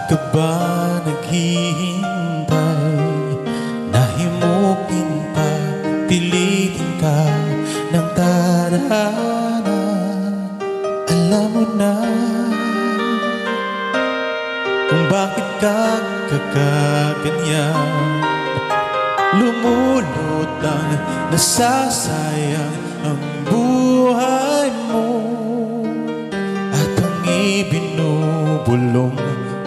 ka ba naghihintay? Nahimukin pa, pilitin ka ng tadhana. Alam mo na kung bakit ka kakaganyan. Lumulutang, nasasayang ang buhay mo, at ang ibinubulong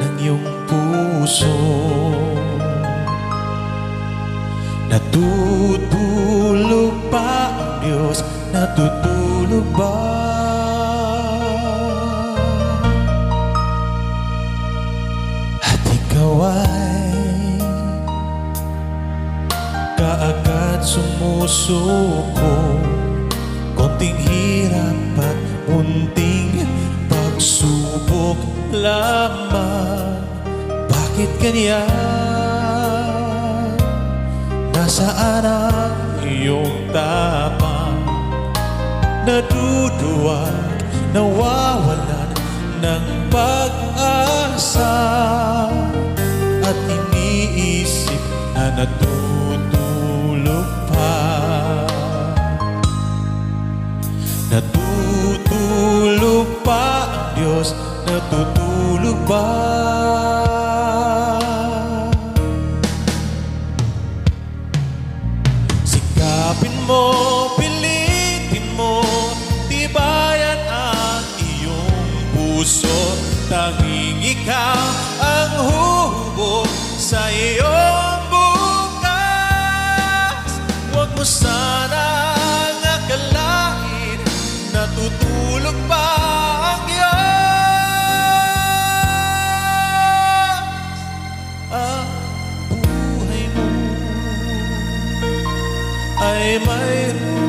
ng iyong puso. Natutulog ba ang Diyos? Natutulog ba? At ikaw ay kaagad sumusuko. Konting hirap at munting pagsubok lamang. Bakit ganyan? Nasaan ang iyong tapang? Naduduwag, nawawalan ng pag-asa, at iniisip na natutulog pa. Natutulog pa ang Diyos? Natutulog ba? Sikapin mo, pilitin mo, tibayan ang iyong puso. Tanging ikaw ang huhubog sa iyong bukas. Huwag mo sanang akalain natutulog pa ang Diyos. Ang buhay mo ay mayroon